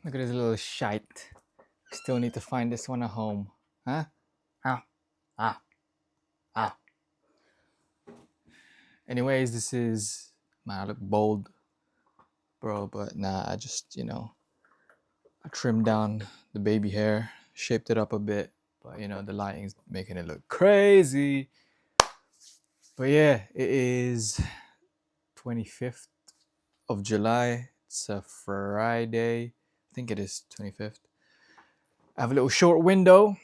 Look at this little shite. Still need to find this one a home. Huh? Ah, ah, ah. Anyways, this is. Man, I look bold, bro, but nah, I just, I trimmed down the baby hair, shaped it up a bit, but the lighting's making it look crazy. But yeah, it is 25th of July. It's a Friday. I think it is 25th. I have a little short window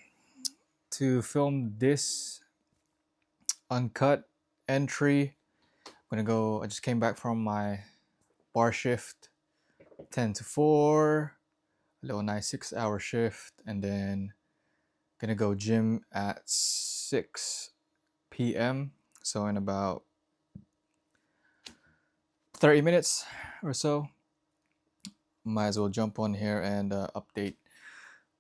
to film this uncut entry. I just came back from my bar shift, 10 to 4, a little nice 6-hour shift, and then gonna go gym at 6 p.m. So in about 30 minutes or so, might as well jump on here and update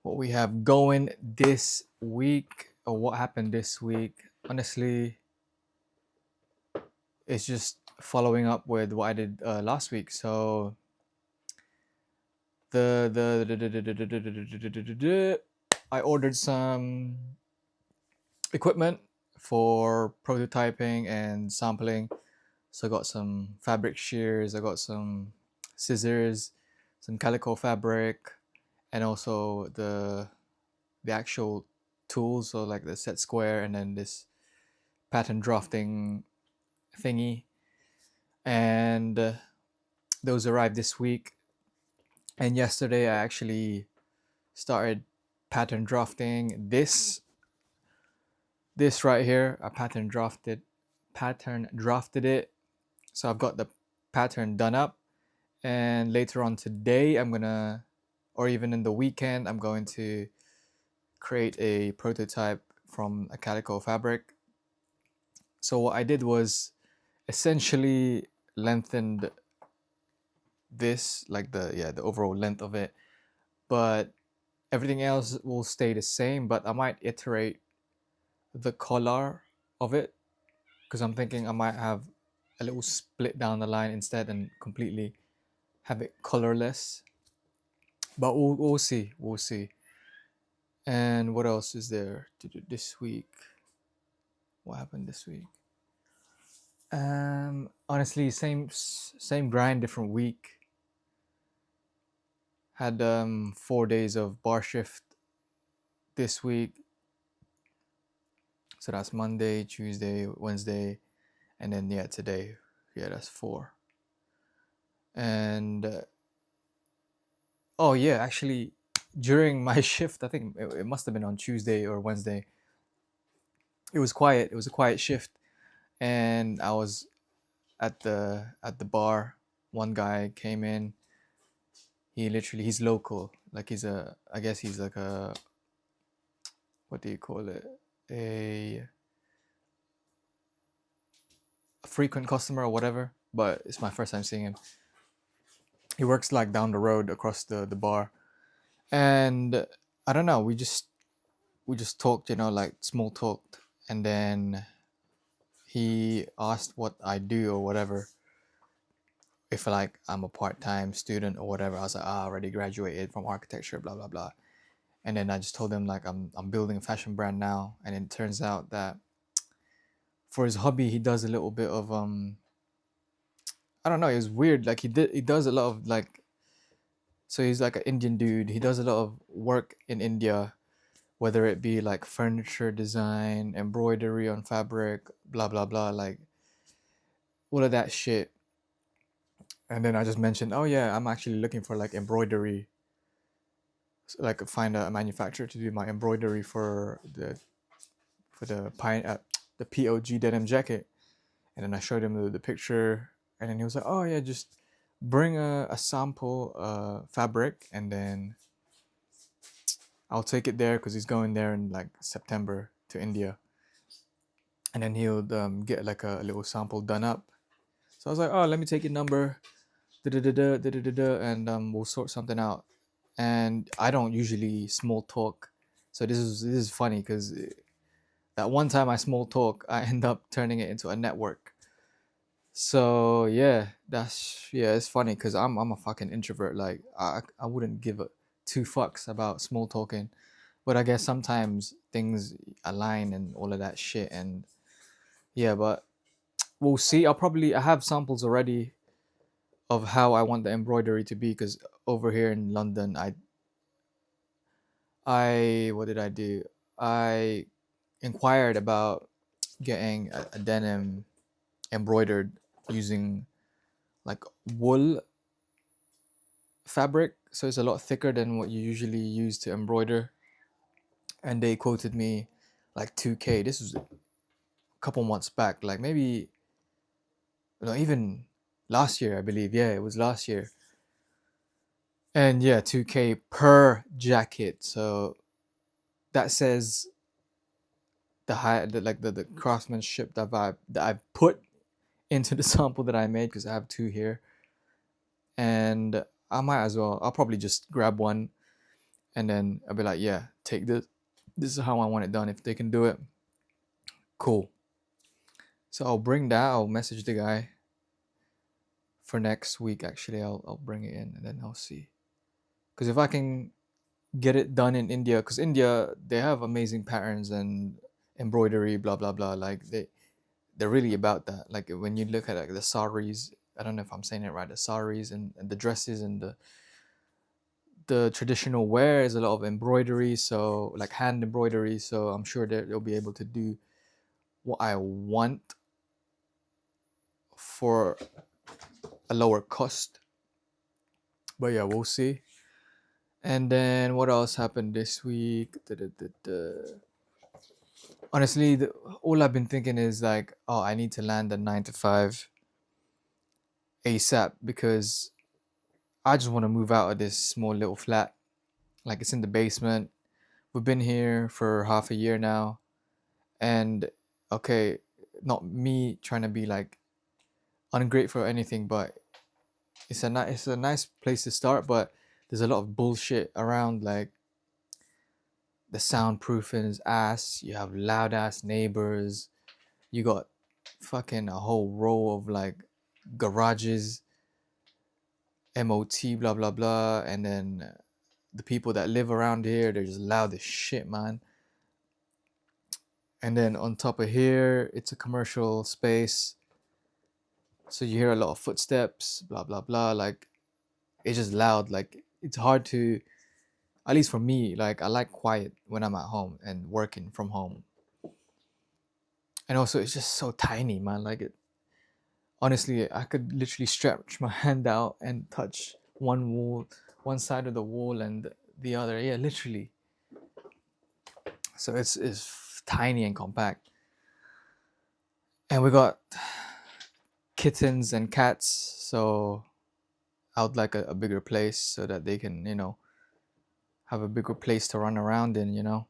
what we have going this week or what happened this week. Honestly, it's just following up with what I did last week. So I ordered some equipment for prototyping and sampling. So I got some fabric shears, I got some scissors, some calico fabric, and also the actual tools, so like the set square and then this pattern drafting thingy. And those arrived this week. And yesterday I actually started pattern drafting this right here. I pattern drafted it. So I've got the pattern done up, and later on today or even in the weekend, I'm going to create a prototype from a calico fabric. So what I did was essentially lengthened this, like the overall length of it, but everything else will stay the same, but I might iterate the color of it, because I'm thinking I might have a little split down the line instead and completely have it colorless. But we'll see. We'll see. And what else is there to do this week? What happened this week? Honestly, same grind, different week. Had 4 days of bar shift this week. So that's Monday, Tuesday, Wednesday, and then today. Yeah, that's 4. And oh yeah, actually, during my shift, I think it must have been on Tuesday or Wednesday. It was quiet. It was a quiet shift, and I was at the bar. One guy came in. He's local. Like I guess he's like a, what do you call it? A frequent customer or whatever. But it's my first time seeing him. He works like down the road across the bar, and I don't know. We just talked, like small talked, and then he asked what I do or whatever. If like I'm a part-time student or whatever. I was like, I already graduated from architecture, blah blah blah. And then I just told him like I'm building a fashion brand now, and it turns out that for his hobby he does a little bit of I don't know, it was weird. Like he does a lot of like, so he's like an Indian dude. He does a lot of work in India, whether it be like furniture design, embroidery on fabric, blah blah blah, like all of that shit. And then I just mentioned, oh yeah, I'm actually looking for like embroidery, like find a manufacturer to do my embroidery for the POG denim jacket. And then I showed him the picture, and then he was like, oh yeah, just bring a sample fabric, and then I'll take it there, because he's going there in like September to India, and then he'll get like a little sample done up. So I was like, oh, let me take your number, and we'll sort something out. And I don't usually small talk, so this is funny, because that one time I small talk, I end up turning it into a network. So it's funny because I'm a fucking introvert. Like I wouldn't give a two fucks about small talking, but I guess sometimes things align and all of that shit. And yeah, but we'll see. I have samples already of how I want the embroidery to be because over here in London, I what did I do? I inquired about getting a denim embroidered using like wool fabric, so it's a lot thicker than what you usually use to embroider. And they quoted me like 2K. This was a couple months back, like maybe no, even last year, I believe. Yeah, it was last year. And yeah, 2K per jacket. So that says the craftsmanship that I've put into the sample that I made because I have two here. And I might as well. I'll probably just grab one and then I'll be like, yeah, take this. This is how I want it done. If they can do it, cool. So I'll bring that. I'll message the guy for next week. Actually, I'll bring it in and then I'll see. Because if I can get it done in India, because India they have amazing patterns and embroidery, blah blah blah. Like they're really about that. Like when you look at like the saris, I don't know if I'm saying it right. The saris and the dresses and the traditional wear is a lot of embroidery, so like hand embroidery. So I'm sure that they'll be able to do what I want for a lower cost. But yeah, we'll see. And then what else happened this week? Honestly, all I've been thinking is like, oh, I need to land a 9 to 5 ASAP because I just want to move out of this small little flat. Like it's in the basement. We've been here for half a year now. And okay, not me trying to be like ungrateful or anything, but it's a nice place to start, but there's a lot of bullshit around. Like the soundproofing is ass. You have loud ass neighbors. You got fucking a whole row of like garages, MOT, blah blah blah, and then the people that live around here, they're just loud as shit, man. And then on top of here, it's a commercial space, so you hear a lot of footsteps, blah blah blah. Like it's just loud. Like it's hard to, at least for me, like I like quiet when I'm at home and working from home. And also it's just so tiny, man. Like it, honestly, I could literally stretch my hand out and touch one side of the wall and the other. Yeah, literally. So it's tiny and compact. And we got kittens and cats, so I would like a bigger place so that they can, have a bigger place to run around in.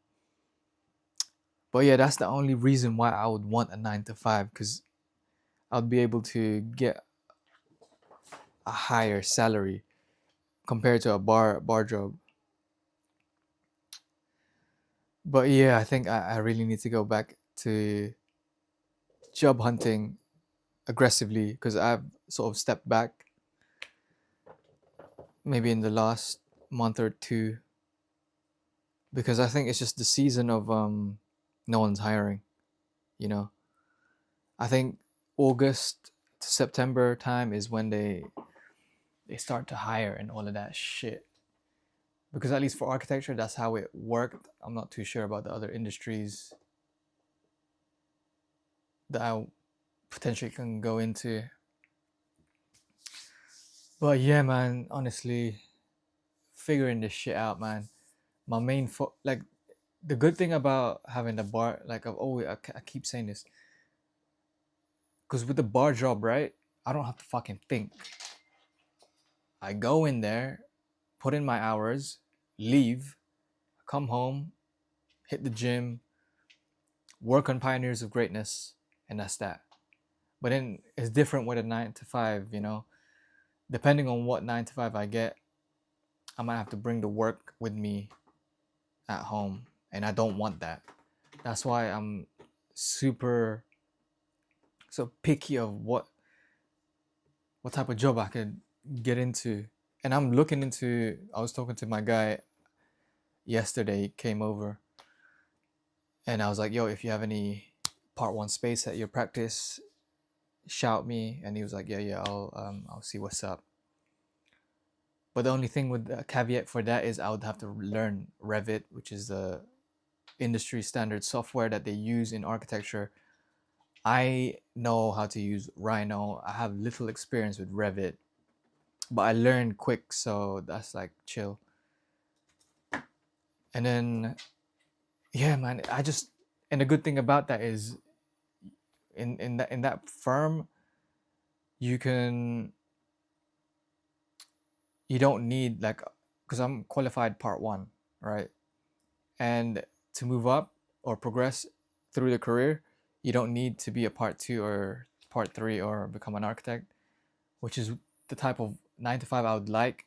But yeah, that's the only reason why I would want a 9 to 5, because I'd be able to get a higher salary compared to a bar job. But yeah, I think I really need to go back to job hunting aggressively because I've sort of stepped back maybe in the last month or two because I think it's just the season of no one's hiring, you know. I think August to September time is when they start to hire and all of that shit. Because at least for architecture, that's how it worked. I'm not too sure about the other industries that I potentially can go into. But yeah, man, honestly, figuring this shit out, man. My like the good thing about having the bar, like I keep saying this, because with the bar job, right? I don't have to fucking think. I go in there, put in my hours, leave, come home, hit the gym, work on Pioneers of Greatness, and that's that. But then it's different with a 9 to 5. Depending on what 9 to 5 I get, I might have to bring the work with me at home, and I don't want that. That's why I'm super so picky of what what type of job I could get into. And I was talking to my guy yesterday, he came over, and I was like, yo, if you have any part one space at your practice, shout me. And he was like, yeah, I'll see what's up. But the only thing with the caveat for that is I would have to learn Revit, which is the industry standard software that they use in architecture. I know how to use Rhino. I have little experience with Revit, but I learned quick, so that's like chill. And then, yeah, man, and the good thing about that is in that firm, you can you don't need like, because I'm qualified part one, right? And to move up or progress through the career, you don't need to be a part two or part three or become an architect, which is the type of 9 to 5 I would like.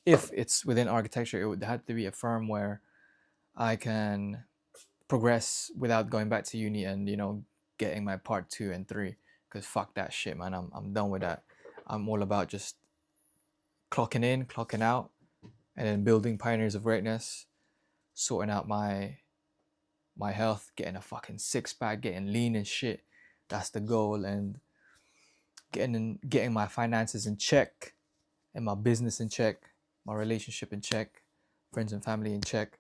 If it's within architecture, it would have to be a firm where I can progress without going back to uni and, getting my part two and three. Because fuck that shit, man. I'm done with that. I'm all about just clocking in, clocking out, and then building pioneers of greatness, sorting out my health, getting a fucking six pack, getting lean and shit. That's the goal, and getting my finances in check, and my business in check, my relationship in check, friends and family in check.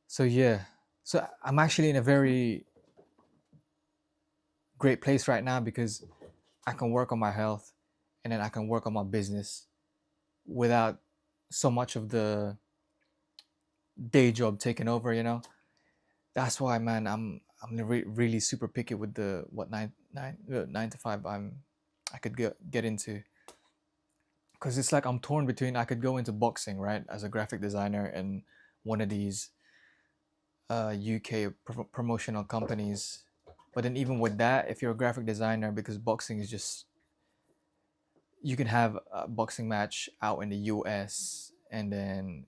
So yeah, so I'm actually in a very great place right now because I can work on my health, and then I can work on my business without so much of the day job taking over. That's why, man, I'm really super picky with the what 9 to 5 I could get into, because it's like I'm torn between, I could go into boxing, right, as a graphic designer in one of these UK promotional companies. But then even with that, if you're a graphic designer, because boxing is just, you can have a boxing match out in the US and then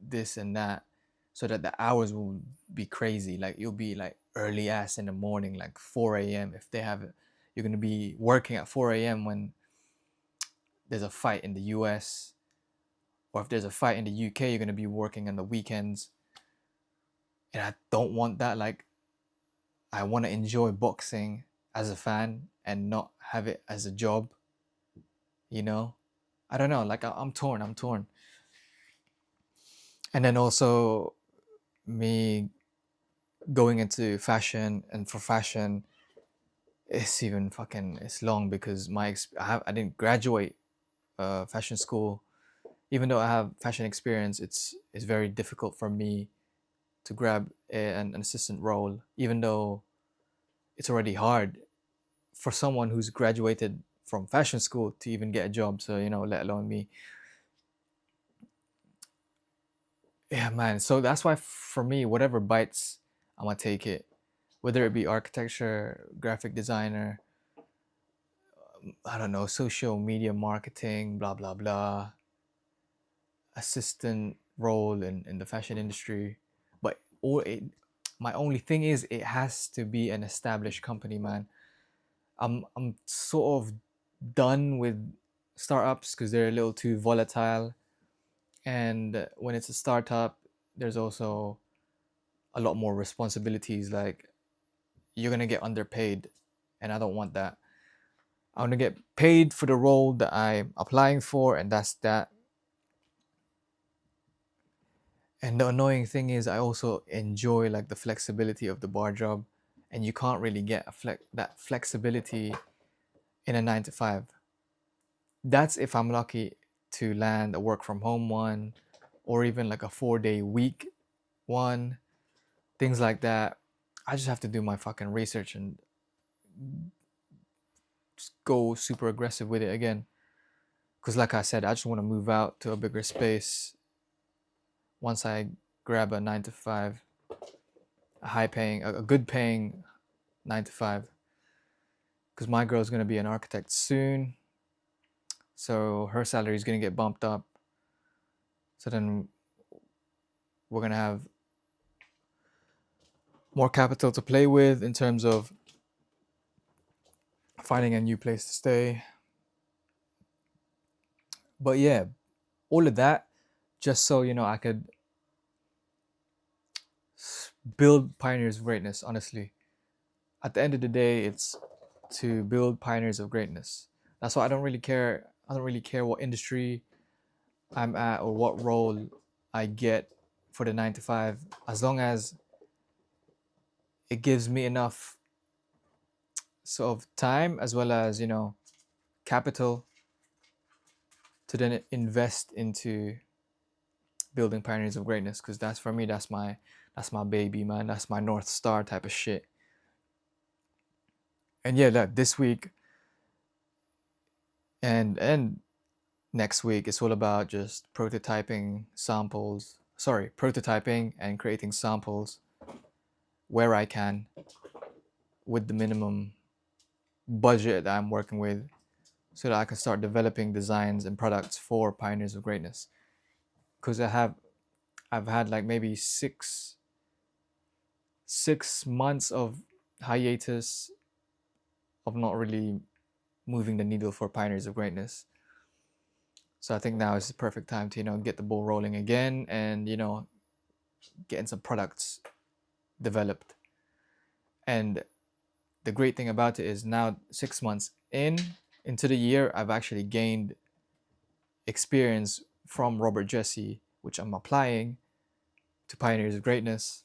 this and that, so that the hours will be crazy. Like you'll be like early ass in the morning, like 4 a.m. If they have it, you're gonna be working at 4 a.m. when there's a fight in the US, or if there's a fight in the UK, you're gonna be working on the weekends. And I don't want that. Like, I want to enjoy boxing as a fan and not have it as a job. I don't know. Like I'm torn. I'm torn. And then also me going into fashion, and for fashion, it's long because I didn't graduate fashion school. Even though I have fashion experience, it's very difficult for me to grab an assistant role, even though it's already hard for someone who's graduated from fashion school to even get a job. So, let alone me. Yeah, man. So that's why for me, whatever bites, I'm gonna take it. Whether it be architecture, graphic designer, I don't know, social media marketing, blah blah blah, assistant role in the fashion industry. But my only thing is, it has to be an established company, man. I'm sort of done with startups because they're a little too volatile. And when it's a startup, there's also a lot more responsibilities. Like, you're gonna get underpaid, and I don't want that. I want to get paid for the role that I'm applying for, and that's that. And the annoying thing is, I also enjoy like the flexibility of the bar job, and you can't really get that flexibility in a 9 to 5. That's if I'm lucky to land a work from home one, or even like a 4-day week one, things like that. I just have to do my fucking research and just go super aggressive with it again. Because, like I said, I just want to move out to a bigger space once I grab a 9 to 5, a good paying 9 to 5. Because my girl's going to be an architect soon. So her salary is going to get bumped up. So then we're going to have more capital to play with in terms of finding a new place to stay. But yeah, all of that just so I could build pioneers of greatness. Honestly, at the end of the day, it's to build pioneers of greatness. That's why I don't really care. I don't really care what industry I'm at or what role I get for the 9 to 5, as long as it gives me enough sort of time as well as capital to then invest into building pioneers of greatness. Because that's, for me, that's my baby, man. That's my North Star type of shit. And yeah, that this week and next week, it's all about just prototyping and creating samples where I can, with the minimum budget that I'm working with, so that I can start developing designs and products for pioneers of greatness. Because I've had like maybe 6 months of hiatus of not really moving the needle for pioneers of greatness. So I think now is the perfect time to get the ball rolling again, and getting some products developed. And the great thing about it is, now 6 months into the year, I've actually gained experience from Robert Jesse, which I'm applying to pioneers of greatness.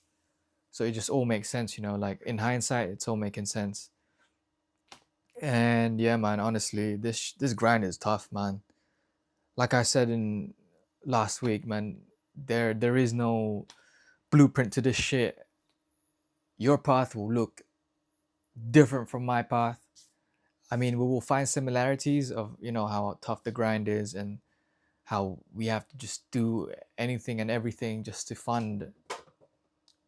So it just all makes sense, like in hindsight, it's all making sense. And yeah, man, honestly, this grind is tough, man. Like I said in last week, man, there is no blueprint to this shit. Your path will look different from my path. I mean, we will find similarities of how tough the grind is, and how we have to just do anything and everything just to fund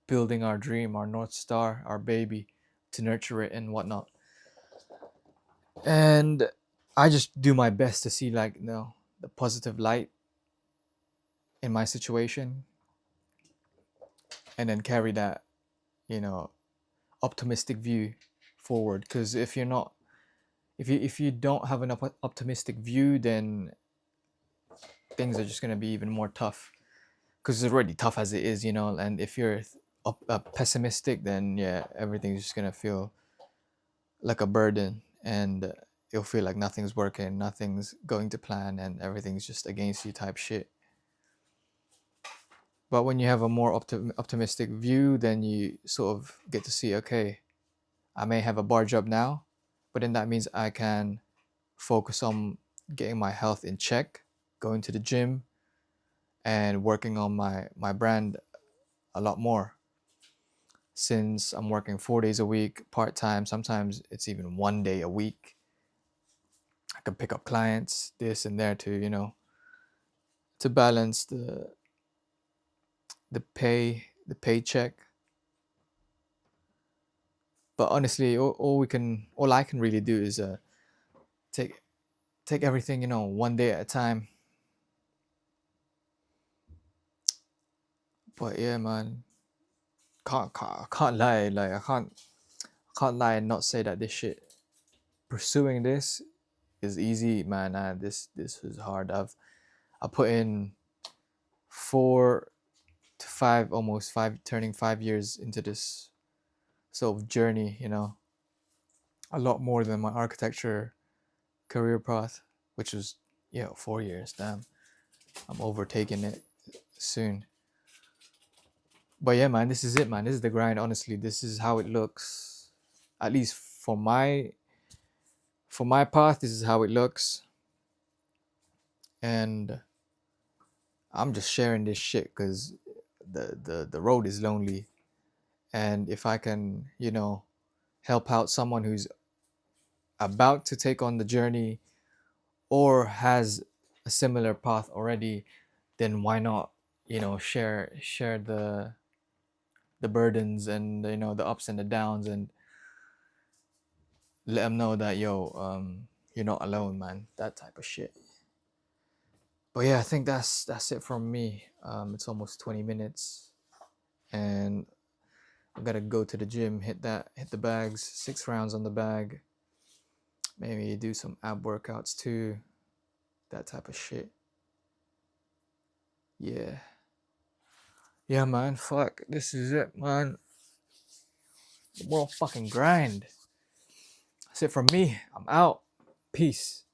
building our dream, our North Star, our baby, to nurture it and whatnot. And I just do my best to see, like, the positive light in my situation, and then carry that, you know, optimistic view forward. Because if you don't have an optimistic view, then things are just gonna be even more tough. Because it's already tough as it is, And if you're pessimistic, then yeah, everything's just gonna feel like a burden, and you'll feel like nothing's working, nothing's going to plan, and everything's just against you type shit. But when you have a more optimistic view, then you sort of get to see, okay, I may have a bar job now, but then that means I can focus on getting my health in check, going to the gym, and working on my brand a lot more. Since I'm working 4 days a week, part time, sometimes it's even one day a week. I can pick up clients, this and there, to balance the paycheck. But honestly, all I can really do is take everything, one day at a time. But yeah, man, can't lie, like I can't lie and not say that this shit, pursuing this, is easy, man. This was hard. I put in 4 to 5, almost 5, turning 5 years into this sort of journey, a lot more than my architecture career path, which was 4 years. Damn, I'm overtaking it soon. But yeah, man, this is it, man. This is the grind. Honestly, this is how it looks. At least for my path, this is how it looks. And I'm just sharing this shit because the road is lonely. And if I can, help out someone who's about to take on the journey, or has a similar path already, then why not, share the burdens, and the ups and the downs, and let them know that you're not alone, man. That type of shit. But yeah, I think that's it from me. It's almost 20 minutes, and I gotta go to the gym, hit the bags, 6 rounds on the bag. Maybe do some ab workouts too, that type of shit. Yeah. Yeah, man. Fuck. This is it, man. The world fucking grind. That's it from me. I'm out. Peace.